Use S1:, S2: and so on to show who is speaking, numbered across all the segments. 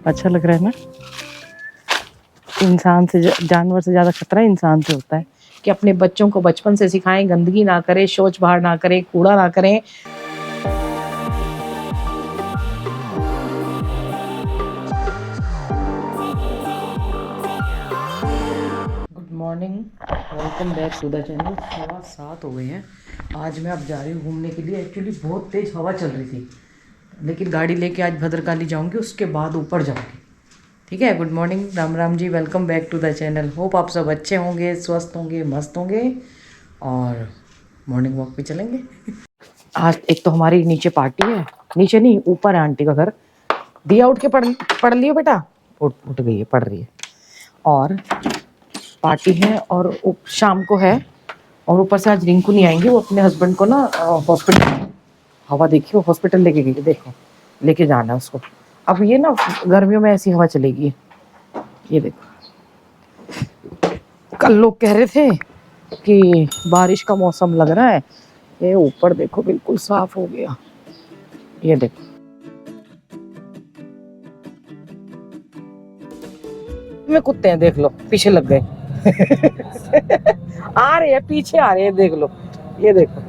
S1: अच्छा लग रहा है ना। इंसान से जानवर से ज़्यादा खतरा इंसान से होता है कि अपने बच्चों को बचपन से सिखाएं, गंदगी ना करें, शौच बाहर ना करें, कूड़ा ना करें। Good morning, welcome back to the channel. 7:15 हो गए हैं। आज मैं अब जा रही हूँ घूमने के लिए। एक्चुअली बहुत तेज़ हवा चल रही थी, लेकिन गाड़ी लेके आज भद्रकाली जाऊँगी, उसके बाद ऊपर जाऊँगी। ठीक है। Good morning, Ram Ram ji, welcome back to the channel. Hope आप सब अच्छे होंगे, स्वस्थ होंगे, मस्त होंगे और मॉर्निंग वॉक पे चलेंगे। आज एक तो हमारी नीचे पार्टी है, नीचे नहीं ऊपर है आंटी का घर। दिया उठ के पढ़ लियो बेटा। उठ गई है, पढ़ रही है। और पार्टी है और शाम को है। और ऊपर से आज रिंकू नहीं आएंगे, वो अपने हस्बैंड को ना हॉस्पिटल, हवा देखिए, वो हॉस्पिटल लेके गई है। देखो, लेके जाना है उसको। अब ये ना गर्मियों में ऐसी हवा चलेगी। ये देखो, कल लोग कह रहे थे कि बारिश का मौसम लग रहा है। ये ऊपर देखो बिल्कुल साफ हो गया। ये देखो, में कुत्ते हैं, देख लो पीछे लग गए। आ रहे हैं, पीछे आ रहे हैं, देख लो। ये देखो।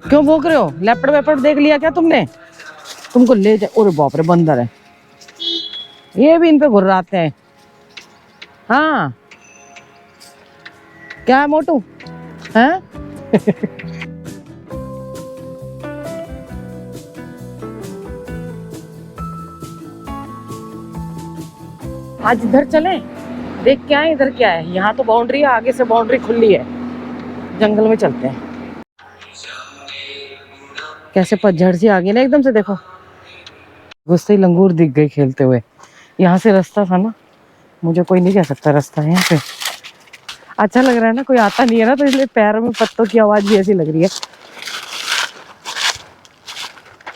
S1: क्यों भूख रहे हो? लेपर्ड वेपर्ड देख लिया क्या तुमने? तुमको ले जा। अरे बाप रे, बंदर है। ये भी इन पे घुर्राते हैं। हाँ, क्या है मोटू? हैं? आज इधर चलें, देख के आए इधर क्या है। यहाँ तो बाउंड्री है, आगे से बाउंड्री खुली है। जंगल में चलते हैं। कैसे पतझड़ सी आ गई ना एकदम से, देखो। गुस्से ही लंगूर दिख गई खेलते हुए। यहाँ से रास्ता था ना, मुझे कोई नहीं कह सकता रास्ता है यहाँ पे। अच्छा लग रहा है ना, कोई आता नहीं है ना, तो इसलिए पैरों में पत्तों की आवाज भी ऐसी लग रही है।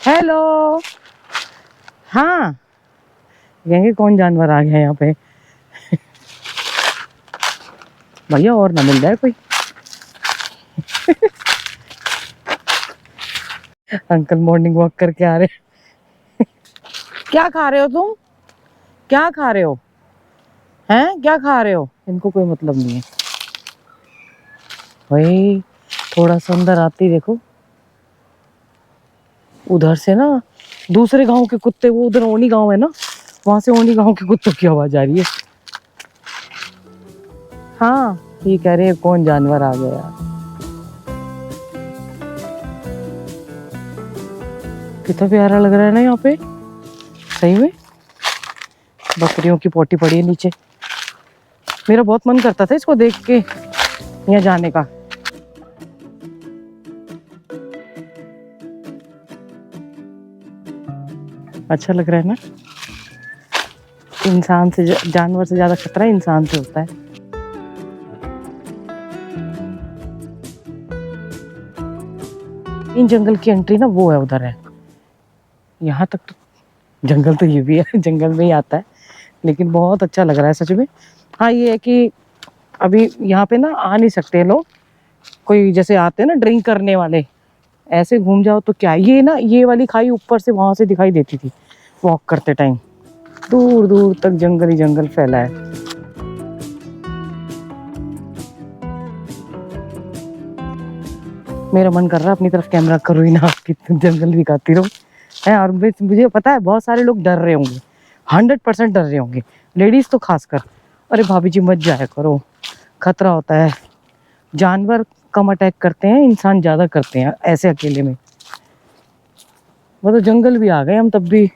S1: हेलो। हाँ, कहेंगे कौन जानवर आ गया यहाँ पे। भैया और ना मिल जाए कोई। अंकल मॉर्निंग वॉक करके आ रहे। क्या खा रहे हो तुम? क्या खा रहे हो? हैं, क्या खा रहे हो? इनको कोई मतलब नहीं है भाई। थोड़ा सा अंदर आते ही देखो, उधर से ना दूसरे गांव के कुत्ते, वो उधर ओनी गांव है ना, वहां से ओनी गांव के कुत्तों की आवाज आ रही है। हाँ, ये कह रहे हैं कौन जानवर आ गया यार। कितना प्यारा लग रहा है ना यहाँ पे, सही में। बकरियों की पोटी पड़ी है नीचे। मेरा बहुत मन करता था इसको देख के यहाँ जाने का। अच्छा लग रहा है ना। इंसान से जानवर से ज्यादा खतरा इंसान से होता है। इन जंगल की एंट्री ना वो है, उधर है। यहाँ तक तो जंगल तो ये भी है, जंगल में ही आता है। लेकिन बहुत अच्छा लग रहा है सच में। हाँ, ये है कि अभी यहाँ पे ना आ नहीं सकते लोग। कोई जैसे आते हैं ना ड्रिंक करने वाले, ऐसे घूम जाओ तो क्या। ये ना, ये वाली खाई ऊपर से वहां से दिखाई देती थी वॉक करते टाइम। दूर दूर तक जंगल ही जंगल फैला है। मेरा मन कर रहा है अपनी तरफ कैमरा करो ही ना, कि जंगल दिखाती रहूं है। और मुझे पता है बहुत सारे लोग डर रहे होंगे, 100% डर रहे होंगे, लेडीज तो खासकर। अरे भाभी जी मत जाया करो, खतरा होता है। जानवर कम अटैक करते हैं, इंसान ज्यादा करते हैं ऐसे अकेले में। वो तो जंगल भी आ गए हम, तब भी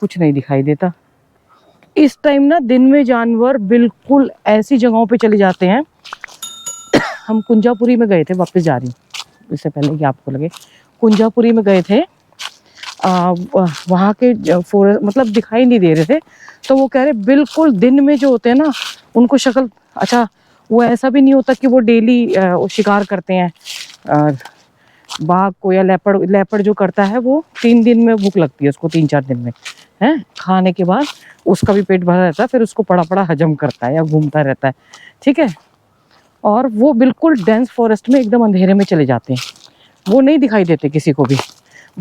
S1: कुछ नहीं दिखाई देता। इस टाइम ना दिन में जानवर बिल्कुल ऐसी जगहों पे चले जाते हैं। हम कुंजापुरी में गए थे, वापस जा रही हूँ इससे पहले कि आपको लगे। कुंजापुरी में गए थे, वहाँ के फॉरेस्ट मतलब दिखाई नहीं दे रहे थे। तो वो कह रहे बिल्कुल दिन में जो होते हैं ना, उनको शक्ल, अच्छा वो ऐसा भी नहीं होता कि वो डेली शिकार करते हैं बाघ को या लेपर्ड जो करता है वो 3 दिन में भूख लगती है उसको, 3-4 दिन में है खाने के बाद उसका भी पेट भरा रहता है, फिर उसको पड़ा पड़ा हजम करता है या घूमता रहता है। ठीक है। और वो बिल्कुल डेंस फॉरेस्ट में एकदम अंधेरे में चले जाते हैं, वो नहीं दिखाई देते किसी को भी।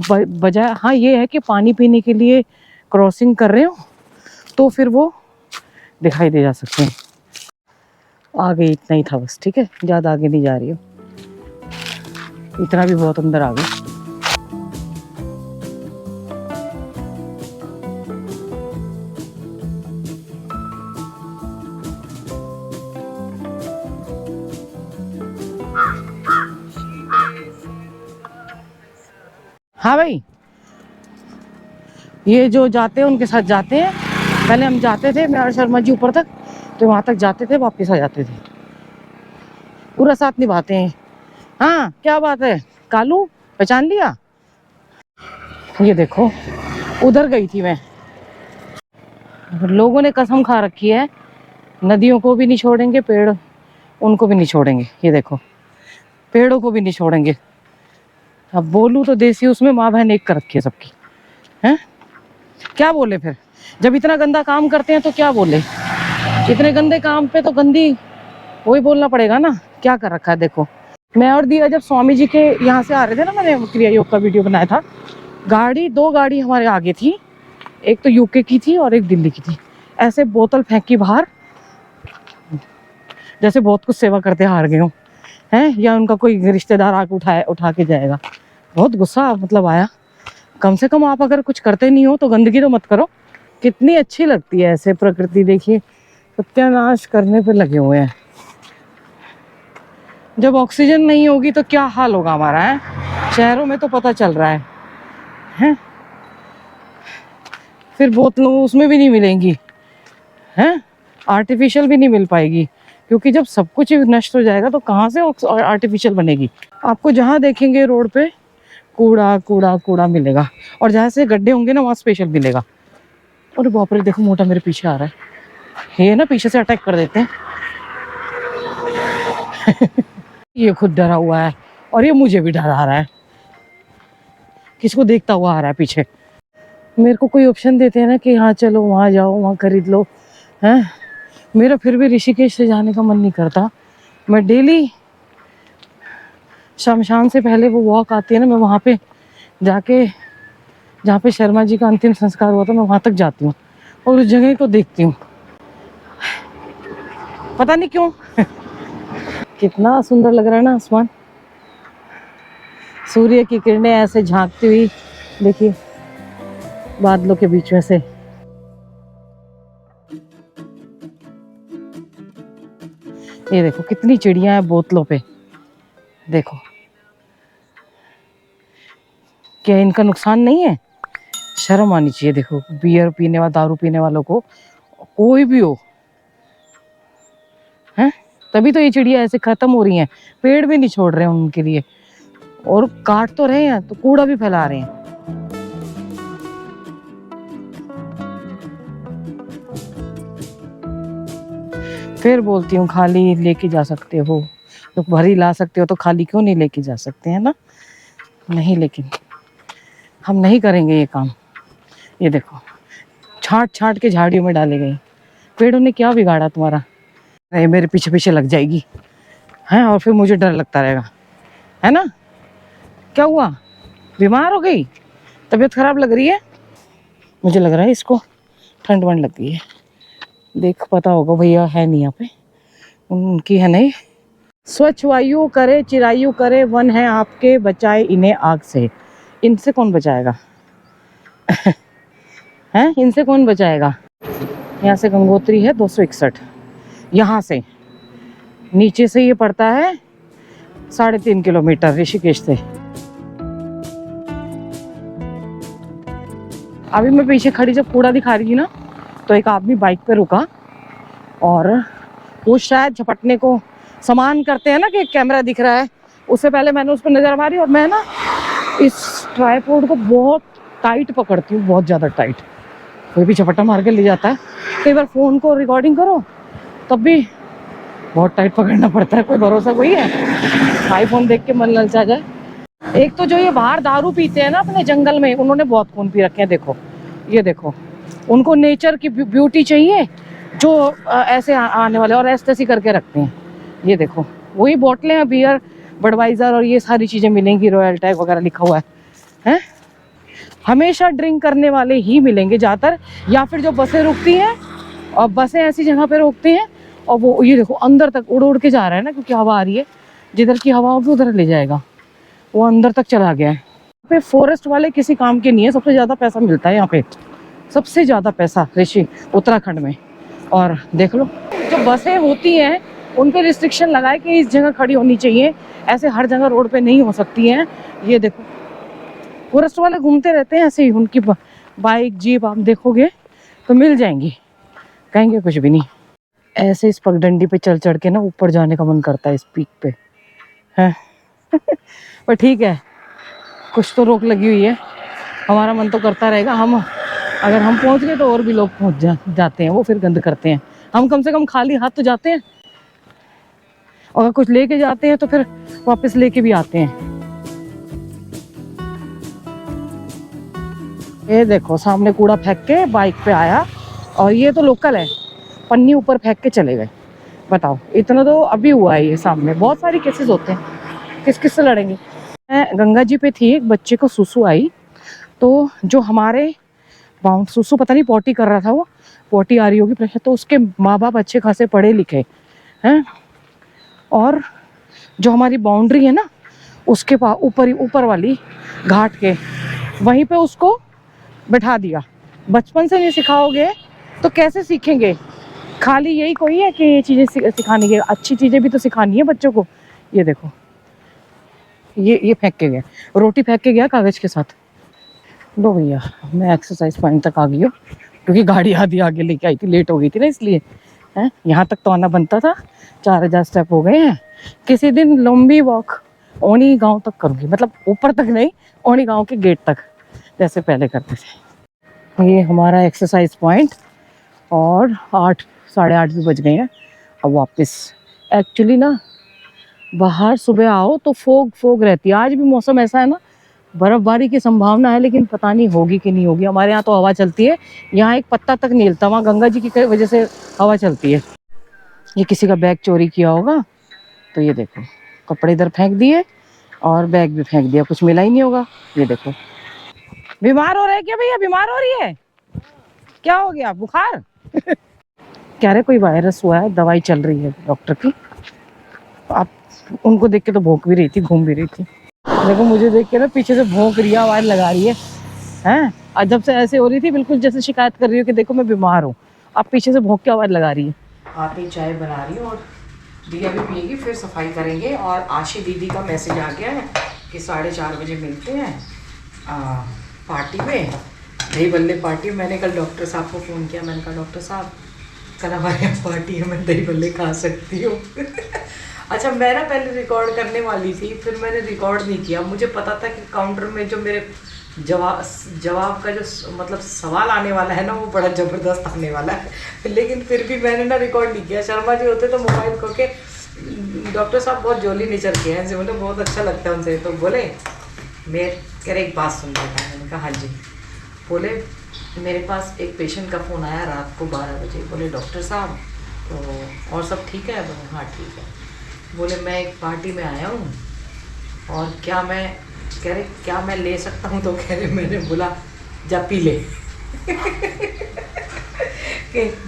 S1: बजाय हाँ ये है कि पानी पीने के लिए क्रॉसिंग कर रहे हो तो फिर वो दिखाई दे जा सकते हैं। आगे इतना ही था बस, ठीक है, ज़्यादा आगे नहीं जा रही हो, इतना भी बहुत अंदर आ गए। हाँ भाई, ये जो जाते हैं उनके साथ जाते हैं। पहले हम जाते थे, मैं और शर्मा जी ऊपर तक, तो वहाँ तक जाते थे, वापस आ जाते थे, पूरा साथ निभाते हैं। हाँ क्या बात है कालू, पहचान लिया? ये देखो उधर गई थी मैं, लोगों ने कसम खा रखी है नदियों को भी नहीं छोड़ेंगे, पेड़ उनको भी नहीं छोड़ेंगे। ये देखो पेड़ों को भी नहीं छोड़ेंगे। अब बोलूँ तो देसी उसमें माँ बहन एक कर रखी है सबकी, हैं? क्या बोले फिर, जब इतना गंदा काम करते हैं तो क्या बोले? इतने गंदे काम पे तो गंदी वही बोलना पड़ेगा ना। क्या कर रखा है देखो। मैं और दिया जब स्वामी जी के यहाँ से आ रहे थे ना, मैंने क्रिया योग का वीडियो बनाया था, गाड़ी, दो गाड़ी हमारे आगे थी, एक तो यूके की थी और एक दिल्ली की थी। ऐसे बोतल फेंकी बाहर, जैसे बहुत कुछ सेवा करते हार गए हो हैं, या उनका कोई रिश्तेदार आके उठा के जाएगा। बहुत गुस्सा मतलब आया। कम से कम आप अगर कुछ करते नहीं हो तो गंदगी तो मत करो। कितनी अच्छी लगती है ऐसे प्रकृति, देखिए सत्यानाश करने पे लगे हुए हैं। जब ऑक्सीजन नहीं होगी तो क्या हाल होगा हमारा, है? शहरों में तो पता चल रहा है? फिर बोतलों उसमें भी नहीं मिलेंगी, हैं? आर्टिफिशियल भी नहीं मिल पाएगी, क्योंकि जब सब कुछ नष्ट हो जाएगा तो कहाँ से आर्टिफिशियल बनेगी। आपको जहाँ देखेंगे रोड पे कूड़ा कूड़ा कूड़ा मिलेगा, और जहाँ से गड्ढे होंगे ना वहाँ स्पेशल मिलेगा। और बाप रे देखो मोटा मेरे पीछे आ रहा है, ये ना पीछे से अटैक कर देते हैं। ये खुद डरा हुआ है और ये मुझे भी डरा रहा है, किसको देखता हुआ आ रहा है पीछे। मेरे को कोई ऑप्शन देते हैं ना कि हाँ चलो वहाँ जाओ, वहाँ खरीद लो, हैं? मेरा फिर भी ऋषिकेश से जाने का मन नहीं करता। मैं डेली शमशान से पहले वो वॉक आती है ना, मैं वहाँ पे जाके, जहाँ पे शर्मा जी का अंतिम संस्कार हुआ था, मैं वहाँ तक जाती हूँ और उस जगह को देखती हूँ, पता नहीं क्यों। कितना सुंदर लग रहा है ना आसमान, सूर्य की किरणें ऐसे झांकती हुई, देखिए बादलों के बीच में से। ये देखो कितनी चिड़िया है बोतलों पे, देखो क्या इनका नुकसान नहीं है? शर्म आनी चाहिए। देखो बियर पीने वाला, दारू पीने वालों को, कोई भी हो, हैं? तभी तो ये चिड़िया ऐसे खत्म हो रही हैं, पेड़ भी नहीं छोड़ रहे हैं उनके लिए, और काट तो रहे हैं तो कूड़ा भी फैला रहे हैं। फिर बोलती हूँ खाली लेके जा सकते हो तो भरी ला सकते हो, तो खाली क्यों नहीं लेके जा सकते हैं ना? नहीं, लेकिन हम नहीं करेंगे ये काम। ये देखो छांट छांट के झाड़ियों में डाले गए। पेड़ों ने क्या बिगाड़ा तुम्हारा? अरे मेरे पीछे पीछे लग जाएगी, हैं? और फिर मुझे डर लगता रहेगा, है ना? क्या हुआ, बीमार हो गई, तबीयत खराब लग रही है? मुझे लग रहा है इसको ठंड वंड लग गई है। देख पता होगा, भैया है नहीं यहाँ पे, उनकी है नहीं। स्वच्छ वायु करे चिरायु करे, वन है आपके बचाए इन्हें आग से। इनसे कौन बचाएगा? हैं? इनसे कौन बचाएगा? यहाँ से गंगोत्री है 261, यहाँ से नीचे से ये पड़ता है 3.5 किलोमीटर ऋषिकेश से। अभी मैं पीछे खड़ी जब कूड़ा दिखा रही थी ना, तो एक आदमी बाइक पे रुका, और वो शायद झपटने को सामान करते हैं ना कि कैमरा दिख रहा है, उससे पहले मैंने उस पर नज़र मारी। और मैं ना इस ट्राइपॉड को बहुत टाइट पकड़ती हूँ, बहुत ज़्यादा टाइट, कोई भी झपट्टा मार के ले जाता है। कई बार फ़ोन को रिकॉर्डिंग करो तब भी बहुत टाइट पकड़ना पड़ता है, कोई भरोसा कोई है? आईफोन देख के मन ललचा जाए। एक तो जो ये बाहर दारू पीते हैं ना अपने जंगल में, उन्होंने बहुत खून पी रखे हैं। देखो ये देखो, उनको नेचर की ब्यूटी चाहिए, जो ऐसे आने वाले और ऐसे करके रखते हैं। ये देखो वही बोतलें हैं, बियर बडवाइजर और ये सारी चीज़ें मिलेंगी, रॉयल टैग वगैरह लिखा हुआ है हैं। हमेशा ड्रिंक करने वाले ही मिलेंगे ज़्यादातर, या फिर जो बसें रुकती हैं और बसें ऐसी जगह पे रोकती हैं और वो ये देखो अंदर तक उड़ उड़ के जा रहा है ना, क्योंकि हवा आ रही है, जिधर की हवा होगी उधर ले जाएगा, वो अंदर तक चला गया है। यहाँ पे फॉरेस्ट वाले किसी काम के नहीं है, सबसे ज़्यादा पैसा मिलता है यहाँ पे, सबसे ज़्यादा पैसा ऋषि उत्तराखंड में। और देख लो जो बसें होती हैं उन पे रिस्ट्रिक्शन लगाए कि इस जगह खड़ी होनी चाहिए, ऐसे हर जगह रोड पे नहीं हो सकती हैं। ये देखो फॉरेस्ट वाले घूमते रहते हैं ऐसे ही, उनकी बाइक जीप आप देखोगे तो मिल जाएंगी, कहेंगे कुछ भी नहीं। ऐसे इस पगडंडी पे चल चढ़ के ना ऊपर जाने का मन करता है, इस पीक पे है पर ठीक है कुछ तो रोक लगी हुई है, हमारा मन तो करता रहेगा। हम अगर हम पहुंच गए तो और भी लोग पहुंच जाते हैं, वो फिर गंद करते हैं। हम कम से कम खाली हाथ तो जाते हैं, और अगर कुछ लेके जाते हैं तो फिर वापस लेके भी आते हैं। ये देखो सामने कूड़ा फेंक के बाइक पे आया, और ये तो लोकल है, पन्नी ऊपर फेंक के चले गए। बताओ इतना तो अभी हुआ है, ये सामने बहुत सारी केसेस होते हैं, किस किस से लड़ेंगे। मैं गंगा जी पे थी, एक बच्चे को सुसु आई, तो जो हमारे बाउंड सुसु पता नहीं पॉटी कर रहा था, वो पॉटी आ रही होगी प्रेशर, तो उसके माँ बाप अच्छे खासे पढ़े लिखे हैं, और जो हमारी बाउंड्री है ना उसके पास ऊपर वाली घाट के वहीं पे उसको बैठा दिया। बचपन से नहीं सिखाओगे तो कैसे सीखेंगे? खाली यही कोई है कि ये चीज़ें सिखानी है, अच्छी चीज़ें भी तो सिखानी है बच्चों को। ये देखो ये फेंक के गया, रोटी फेंक के गया कागज़ के साथ। लो भैया मैं एक्सरसाइज पॉइंट तक आ गई हूँ, क्योंकि गाड़ी आधी आगे लेके आई थी, लेट हो गई थी ना इसलिए है। यहाँ तक तो आना बनता था, 4000 स्टेप हो गए हैं। किसी दिन लंबी वॉक ओनी गांव तक करूँगी, मतलब ऊपर तक नहीं, ओनी गांव के गेट तक जैसे पहले करते थे। ये हमारा एक्सरसाइज पॉइंट, और 8 साढ़े 8 भी बज गए हैं अब वापस। एक्चुअली ना बाहर सुबह आओ तो फोग रहती है, आज भी मौसम ऐसा है ना, बर्फबारी की संभावना है, लेकिन पता नहीं होगी कि नहीं होगी। हमारे यहाँ तो हवा चलती है, यहाँ एक पत्ता तक नहीं हिलता, वहाँ गंगा जी की वजह से हवा चलती है। ये किसी का बैग चोरी किया होगा, तो ये देखो कपड़े इधर फेंक दिए और बैग भी फेंक दिया, कुछ मिला ही नहीं होगा। ये देखो बीमार हो रहे क्या भैया? बीमार हो रही है क्या? हो गया बुखार? कह रहे कोई वायरस हुआ है, दवाई चल रही है डॉक्टर की। आप उनको देख के तो भौंक भी रही थी, घूम भी रही थी। देखो मुझे देख के ना पीछे से भौंक रही है, आवाज लगा रही है हैं। आज जब से ऐसे हो रही थी बिल्कुल जैसे शिकायत कर रही हो कि देखो मैं बीमार हूँ, आप पीछे से भौंक के आवाज लगा रही है। आप ही चाय बना रही हूँ और दिया भी पिएगी, फिर सफाई करेंगे। और आशी दीदी का मैसेज आ गया है कि 4:30 बजे मिलते हैं पार्टी में, दही बल्ले पार्टी। मैंने कल डॉक्टर साहब को फ़ोन किया, मैंने कहा डॉक्टर साहब कल हमारे यहाँ पार्टी है, मैं दही बल्ले खा सकती हूँ? अच्छा मैं ना पहले रिकॉर्ड करने वाली थी, फिर मैंने रिकॉर्ड नहीं किया। मुझे पता था कि काउंटर में जो मेरे जवाब का जो मतलब सवाल आने वाला है ना, वो बड़ा ज़बरदस्त आने वाला है, लेकिन फिर भी मैंने ना रिकॉर्ड नहीं किया। शर्मा जी होते तो मोबाइल खो के, डॉक्टर साहब बहुत जोली नेचर के हैं, बोले बहुत अच्छा लगता है उनसे, तो बोले मैं कह रहे एक बात सुन लेता है। मैंने कहा हाँ जी। बोले मेरे पास एक पेशेंट का फ़ोन आया रात को 12 बजे, बोले डॉक्टर साहब तो और सब ठीक है? बोले हाँ ठीक है। बोले मैं एक पार्टी में आया हूँ और क्या मैं, कह रहे क्या मैं ले सकता हूँ? तो कह रहे, मैंने बोला जा पी ले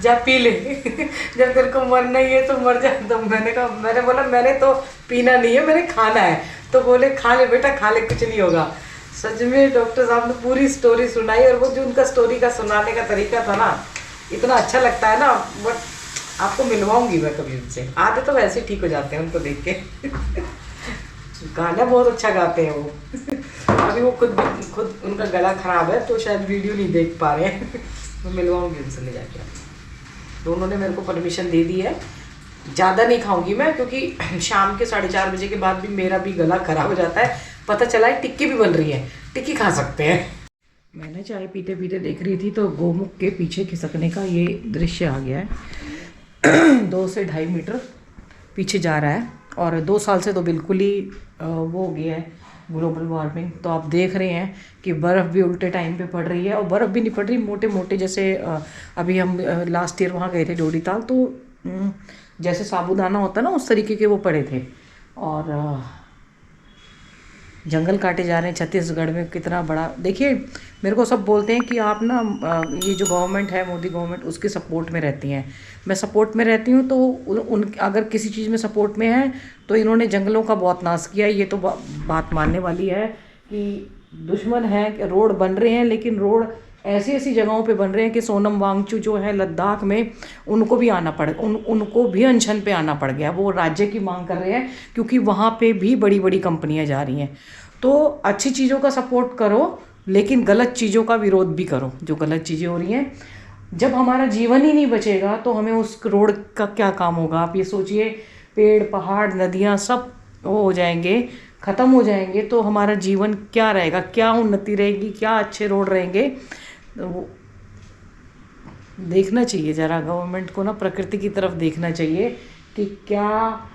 S1: जा पी ले जब तेरे को मरना ही है तो मर जा। तो मैंने कहा, मैंने बोला मैंने तो पीना नहीं है, मैंने खाना है। तो बोले खा ले बेटा खा ले, कुछ नहीं होगा। सच में डॉक्टर साहब ने पूरी स्टोरी सुनाई, और वो जो उनका स्टोरी का सुनाने का तरीका था ना, इतना अच्छा लगता है ना। बट आपको मिलवाऊंगी मैं कभी उनसे, आधे तो वैसे ठीक हो जाते हैं उनको देख के गाना बहुत अच्छा गाते हैं वो अभी वो खुद उनका गला खराब है तो शायद वीडियो नहीं देख पा रहे हैं मैं मिलवाऊंगी उनसे ले जाके। तो उन्होंने मेरे को परमिशन दे दी है। ज़्यादा नहीं खाऊंगी मैं, क्योंकि शाम के 4:30 बजे के बाद भी मेरा भी गला खराब हो जाता है। पता चला है टिक्की भी बन रही है, टिक्की खा सकते हैं। मैंने चाय पीते पीते देख रही थी तो गोमुख के पीछे खिसकने का ये दृश्य आ गया है 2 से 2.5 मीटर पीछे जा रहा है। और 2 साल से तो बिल्कुल ही वो हो गया है ग्लोबल वार्मिंग। तो आप देख रहे हैं कि बर्फ़ भी उल्टे टाइम पे पड़ रही है, और बर्फ़ भी नहीं पड़ रही मोटे मोटे, जैसे अभी हम लास्ट ईयर वहाँ गए थे डोडी ताल, तो जैसे साबूदाना होता ना उस तरीके के वो पड़े थे। और जंगल काटे जा रहे हैं छत्तीसगढ़ में, कितना बड़ा। देखिए मेरे को सब बोलते हैं कि आप ना ये जो गवर्नमेंट है, मोदी गवर्नमेंट, उसके सपोर्ट में रहती हैं। मैं सपोर्ट में रहती हूँ, तो उन अगर किसी चीज़ में सपोर्ट में है तो इन्होंने जंगलों का बहुत नाश किया। ये तो बात मानने वाली है कि दुश्मन है कि रोड बन रहे हैं, लेकिन रोड ऐसी ऐसी जगहों पे बन रहे हैं कि सोनम वांगचू जो है लद्दाख में, उनको भी आना पड़ उनको भी अनशन पे आना पड़ गया। वो राज्य की मांग कर रहे हैं क्योंकि वहाँ पे भी बड़ी बड़ी कंपनियाँ जा रही हैं। तो अच्छी चीज़ों का सपोर्ट करो, लेकिन गलत चीज़ों का विरोध भी करो। जो गलत चीज़ें हो रही हैं, जब हमारा जीवन ही नहीं बचेगा तो हमें उस रोड का क्या काम होगा। आप ये सोचिए, पेड़ पहाड़ नदियाँ सब वो हो जाएंगे, ख़त्म हो जाएंगे, तो हमारा जीवन क्या रहेगा, क्या उन्नति रहेगी, क्या अच्छे रोड रहेंगे। वो देखना चाहिए ज़रा गवर्नमेंट को ना, प्रकृति की तरफ देखना चाहिए कि क्या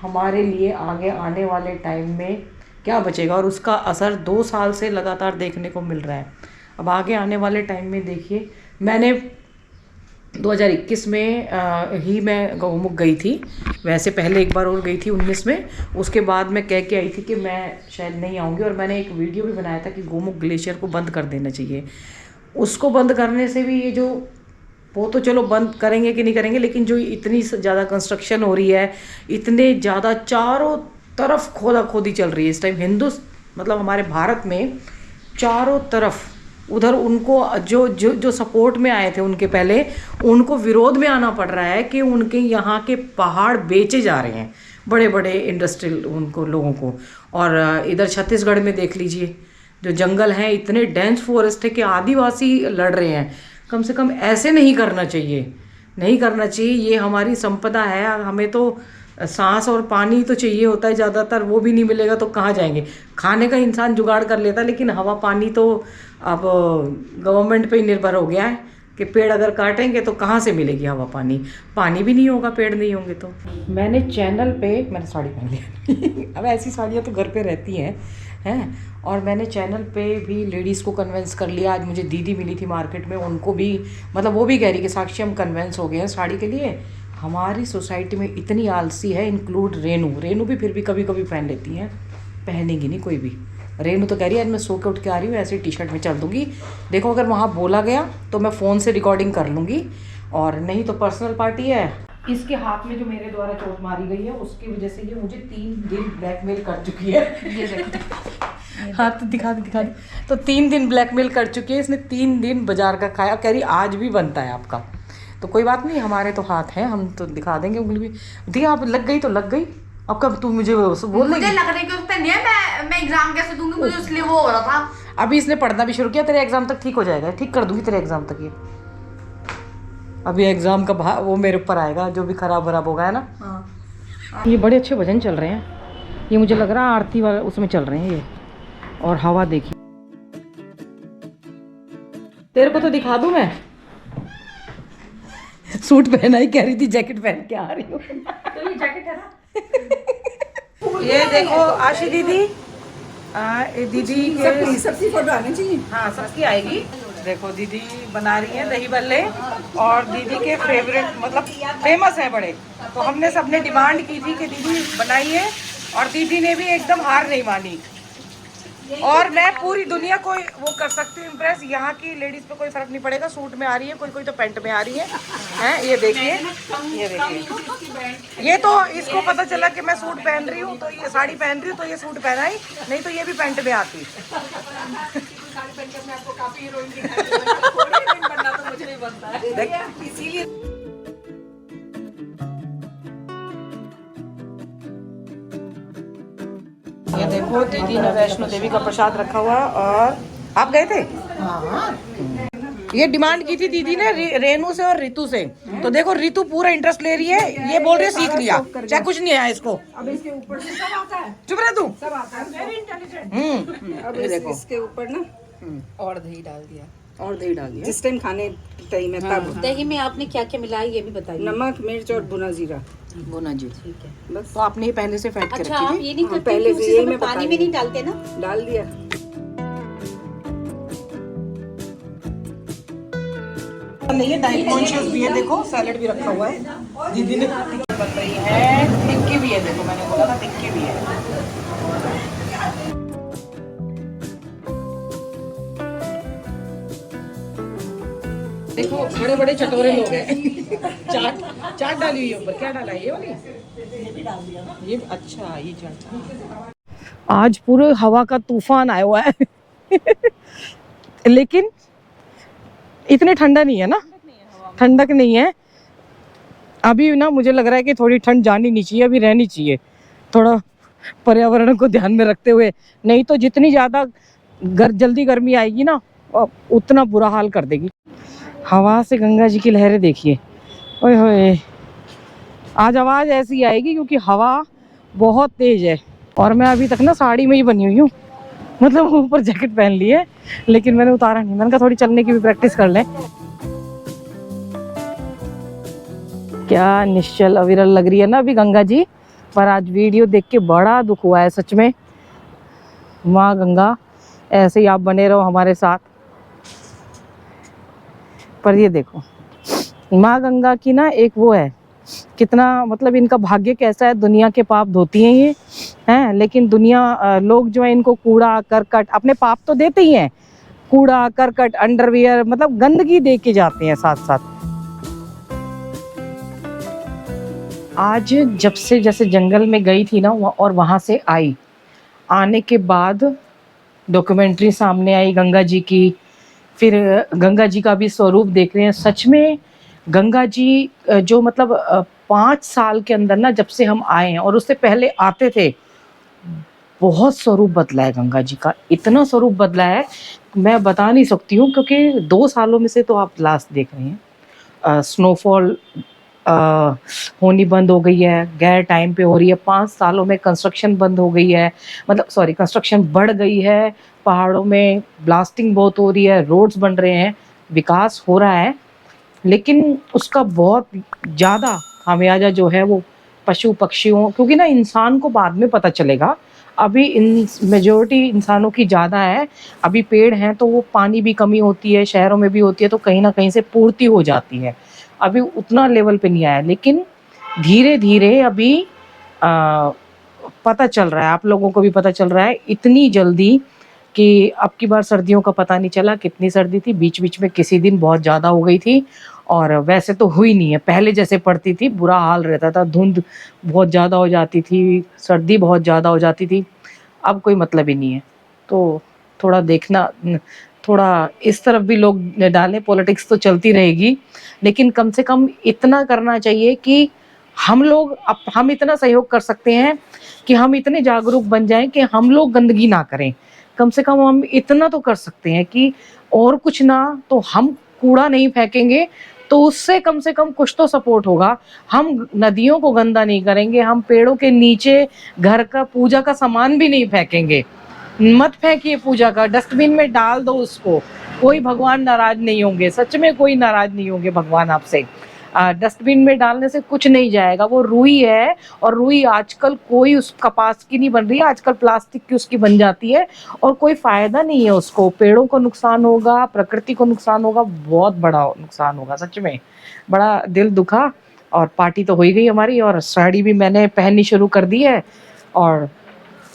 S1: हमारे लिए आगे आने वाले टाइम में क्या बचेगा। और उसका असर 2 साल से लगातार देखने को मिल रहा है। अब आगे आने वाले टाइम में देखिए, मैंने 2021 में ही मैं गौमुख गई थी। वैसे पहले एक बार और गई थी 19 में, उसके बाद मैं कह के आई थी कि मैं शायद नहीं आऊँगी। और मैंने एक वीडियो भी बनाया था कि गौमुख ग्लेशियर को बंद कर देना चाहिए। उसको बंद करने से भी ये जो, वो तो चलो बंद करेंगे कि नहीं करेंगे, लेकिन जो इतनी ज़्यादा कंस्ट्रक्शन हो रही है, इतने ज़्यादा चारों तरफ खोदा खोदी चल रही है इस टाइम मतलब हमारे भारत में चारों तरफ। उधर उनको जो जो जो सपोर्ट में आए थे उनके पहले, उनको विरोध में आना पड़ रहा है कि उनके यहाँ के पहाड़ बेचे जा रहे हैं बड़े बड़े इंडस्ट्रियल उनको लोगों को। और इधर छत्तीसगढ़ में देख लीजिए, जो जंगल हैं इतने डेंस फॉरेस्ट है कि आदिवासी लड़ रहे हैं। कम से कम ऐसे नहीं करना चाहिए, नहीं करना चाहिए। ये हमारी संपदा है, हमें तो सांस और पानी तो चाहिए होता है ज़्यादातर, वो भी नहीं मिलेगा तो कहाँ जाएंगे। खाने का इंसान जुगाड़ कर लेता, लेकिन हवा पानी तो अब गवर्नमेंट पे ही निर्भर हो गया है कि पेड़ अगर काटेंगे तो कहाँ से मिलेगी हवा पानी। पानी भी नहीं होगा, पेड़ नहीं होंगे तो। मैंने चैनल पे, मैंने साड़ी पहन ली अब ऐसी साड़ियाँ तो घर पे रहती हैं। और मैंने चैनल पे भी लेडीज़ को कन्वेंस कर लिया। आज मुझे दीदी मिली थी मार्केट में, उनको भी मतलब वो भी कह रही कि साक्षी हम कन्वेंस हो गए हैं साड़ी के लिए। हमारी सोसाइटी में इतनी आलसी है, इंक्लूड रेनू भी फिर भी कभी कभी पहन लेती हैं, पहनेगी नहीं कोई भी। रेनू तो कह रही है आज मैं सो के उठ के आ रही हूँ, ऐसे टी शर्ट में चल दूँगी। देखो अगर वहाँ बोला गया तो मैं फ़ोन से रिकॉर्डिंग कर लूँगी, और नहीं तो पर्सनल पार्टी है। इसके हाथ में जो मेरे द्वारा चोट मारी गई है, उसकी वजह से ये मुझे 3 दिन ब्लैकमेल कर चुकी है। ये देखो हाथ तो दिखा दे। तो 3 दिन ब्लैकमेल कर चुकी है इसने, 3 दिन बाजार का खाया। कह रही आज भी बनता है आपका। तो कोई बात नहीं, हमारे तो हाथ हैं, हम तो दिखा देंगे उंगली भी। दी आप लग गई तो लग गई। अब कब तू मुझे बोल
S2: मुझे लगने की उससे नहीं है, मैं एग्जाम कैसे दूंगी, मुझे इसलिए वो हो रहा था।
S1: अभी इसने पढ़ना भी शुरू किया, तेरे एग्जाम तक ठीक हो जाएगा, ठीक कर दूंगी तेरे एग्जाम तक। ये अभी एग्जाम का वो मेरे ऊपर आएगा, जो भी खराब होगा, है ना। हाँ। ये बड़े अच्छे भजन चल रहे हैं, ये मुझे लग रहा है आरती वाला उसमें चल रहे हैं ये। और हवा देखिए, तेरे को तो दिखा दूं मैं। सूट पहना ही कह रही थी, जैकेट पहन के आ रही हूँ। तो ये जैकेट है ना। ये देखो आशी दीदी, दीदी के
S2: सबकी फोटो आनी चाहिए।
S1: हाँ सबकी आएगी। देखो दीदी बना रही है दही बल्ले, और दीदी के फेवरेट मतलब फेमस है बड़े। तो हमने सबने डिमांड की थी कि दीदी बनाइए, और दीदी ने भी एकदम हार नहीं मानी। और मैं पूरी दुनिया को वो कर सकती हूँ इम्प्रेस। यहाँ की लेडीज पे कोई फर्क नहीं पड़ेगा, सूट में आ रही है, कोई तो पैंट में आ रही है। हैं ये देखिए, ये देखिए, ये तो इसको पता चला कि मैं सूट पहन रही हूँ, तो ये साड़ी पहन रही हूँ, तो ये सूट पहना ही, नहीं तो ये भी पैंट में आती। इसीलिए ये देखो दीदी ने वैष्णो देवी का प्रसाद रखा हुआ। और आप गए थे? ये डिमांड की थी दीदी ने रेनू से और रितु से। तो देखो रितु पूरा इंटरेस्ट ले रही है, ये बोल रही है सीख लिया, चाहे कुछ नहीं आया इसको।
S2: अब इसके ऊपर से सब आता है,
S1: चुप रह तू,
S2: सब आता है, वेरी इंटेलिजेंट। अब इसके ऊपर ना और दही डाल दिया,
S1: और दही डाल दिया
S2: जिस टाइम खाने टाइम में तब।
S3: दही में आपने क्या क्या मिलाया ये भी बताइए।
S2: नमक, मिर्च और भुना जीरा।
S1: बोना जी,
S2: ठीक है बस।
S1: तो आपने ये पहले से फेंट के
S3: अच्छा
S1: रखी
S3: आप
S1: थी?
S3: ये नहीं करते
S2: पहले
S3: कि
S2: से
S3: उसी
S2: यही
S3: समय
S2: मैं
S3: पानी में नहीं डालते ना?
S2: डाल दिया।
S1: नहीं है, डाइट कॉन्शियस भी है। देखो सैलेड भी रखा हुआ है, दीदी ने टिक्की बन रही है, टिक्की भी है। देखो मैंने बोला था टिक्की भी है। देखो बड़े बड़े चटोरे लोग हैं। चाट चाट डाली हुई है ऊपर। क्या डाला है ये वाली? ये अच्छा, ये चाट। आज पूरे हवा का तूफान आया हुआ है। लेकिन इतने ठंडा नहीं है ना, ठंडक नहीं है अभी ना। मुझे लग रहा है कि थोड़ी ठंड जानी नहीं चाहिए, अभी रहनी चाहिए, थोड़ा पर्यावरण को ध्यान में रखते हुए। नहीं तो जितनी ज़्यादा जल्दी गर्मी आएगी ना, उतना बुरा हाल कर देगी। हवा से गंगा जी की लहरें देखिए। ओए होए, आज आवाज़ ऐसी आएगी क्योंकि हवा बहुत तेज है। और मैं अभी तक ना साड़ी में ही बनी हुई हूँ, मतलब ऊपर जैकेट पहन ली है लेकिन मैंने उतारा नहीं। मैंने कहा थोड़ी चलने की भी प्रैक्टिस कर लें। क्या निश्चल अविरल लग रही है ना अभी गंगा जी। पर आज वीडियो देख के बड़ा दुख हुआ है सच में। माँ गंगा ऐसे ही आप बने रहो हमारे साथ। पर ये देखो माँ गंगा की ना एक वो है, कितना मतलब इनका भाग्य कैसा है। दुनिया के पाप धोती हैं ये हैं, लेकिन दुनिया लोग जो है इनको कूड़ा करकट, अपने पाप तो देते ही हैं, कूड़ा करकट अंडरवियर मतलब गंदगी दे के जाते हैं साथ साथ। आज जब से जैसे जंगल में गई थी ना और वहाँ से आई, आने के बाद डॉक्यूमेंट्री सामने आई गंगा जी की। फिर गंगा जी का भी स्वरूप देख रहे हैं। सच में गंगा जी जो मतलब 5 साल के अंदर ना, जब से हम आए हैं और उससे पहले आते थे, बहुत स्वरूप बदला है गंगा जी का। इतना स्वरूप बदला है मैं बता नहीं सकती हूँ, क्योंकि 2 सालों में से तो आप लास्ट देख रहे हैं। स्नोफॉल होनी बंद हो गई है, गैर टाइम पे हो रही है। 5 सालों में कंस्ट्रक्शन बंद हो गई है, मतलब सॉरी कंस्ट्रक्शन बढ़ गई है। पहाड़ों में ब्लास्टिंग बहुत हो रही है, रोड्स बन रहे हैं, विकास हो रहा है, लेकिन उसका बहुत ज़्यादा खामियाजा जो है वो पशु पक्षियों, क्योंकि ना इंसान को बाद में पता चलेगा। अभी इन मेजॉरिटी इंसानों की ज़्यादा है। अभी पेड़ हैं तो वो पानी भी कमी होती है, शहरों में भी होती है, तो कहीं ना कहीं से पूर्ति हो जाती है। अभी उतना लेवल पे नहीं आया, लेकिन धीरे धीरे अभी पता चल रहा है, आप लोगों को भी पता चल रहा है। इतनी जल्दी कि अब की बार सर्दियों का पता नहीं चला कितनी सर्दी थी। बीच बीच में किसी दिन बहुत ज़्यादा हो गई थी, और वैसे तो हुई नहीं है। पहले जैसे पड़ती थी बुरा हाल रहता था, धुंध बहुत ज़्यादा हो जाती थी, सर्दी बहुत ज़्यादा हो जाती थी। अब कोई मतलब ही नहीं है। तो थोड़ा देखना, थोड़ा इस तरफ भी लोग डालें। पॉलिटिक्स तो चलती रहेगी, लेकिन कम से कम इतना करना चाहिए कि हम लोग हम इतना सहयोग कर सकते हैं कि हम इतने जागरूक बन जाएं कि हम लोग गंदगी ना करें। कम से कम हम इतना तो कर सकते हैं कि और कुछ ना तो हम कूड़ा नहीं फेंकेंगे, तो उससे कम से कम कुछ तो सपोर्ट होगा। हम नदियों को गंदा नहीं करेंगे, हम पेड़ों के नीचे घर का पूजा का सामान भी नहीं फेंकेंगे। मत फेंकिए पूजा का, डस्टबिन में डाल दो उसको। कोई भगवान नाराज नहीं होंगे, सच में कोई नाराज नहीं होंगे भगवान आपसे। डस्टबिन में डालने से कुछ नहीं जाएगा। वो रुई है, और रुई आजकल कोई उस कपास की नहीं बन रही है, आजकल प्लास्टिक की उसकी बन जाती है, और कोई फायदा नहीं है उसको। पेड़ों को नुकसान होगा, प्रकृति को नुकसान होगा, बहुत बड़ा नुकसान होगा। सच में बड़ा दिल दुखा। और पार्टी तो हो ही गई हमारी, और साड़ी भी मैंने पहननी शुरू कर दी है, और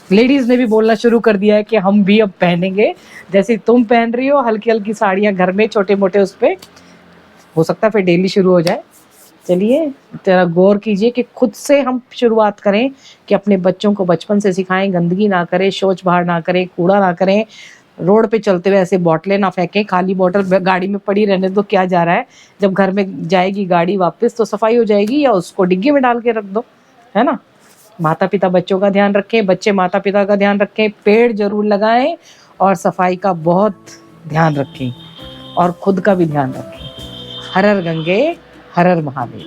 S1: लेडीज ने भी बोलना शुरू कर दिया है कि हम भी अब पहनेंगे। जैसे तुम पहन रही हो हल्की हल्की साड़ियाँ घर में छोटे मोटे, उस पर हो सकता है फिर डेली शुरू हो जाए। चलिए तेरा गौर कीजिए कि खुद से हम शुरुआत करें कि अपने बच्चों को बचपन से सिखाएं, गंदगी ना करें, शौच बाहर ना करें, कूड़ा ना करें, रोड पे चलते हुए ऐसे बोतलें ना फेंकें। खाली बोतल गाड़ी में पड़ी रहने दो, क्या जा रहा है। जब घर में जाएगी गाड़ी वापस तो सफाई हो जाएगी, या उसको डिग्गी में डाल के रख दो, है ना। माता पिता बच्चों का ध्यान रखें, बच्चे माता पिता का ध्यान रखें, पेड़ जरूर लगाएं, और सफाई का बहुत ध्यान रखें, और खुद का भी ध्यान रखें। हर हर गंगे, हर हर महादेव।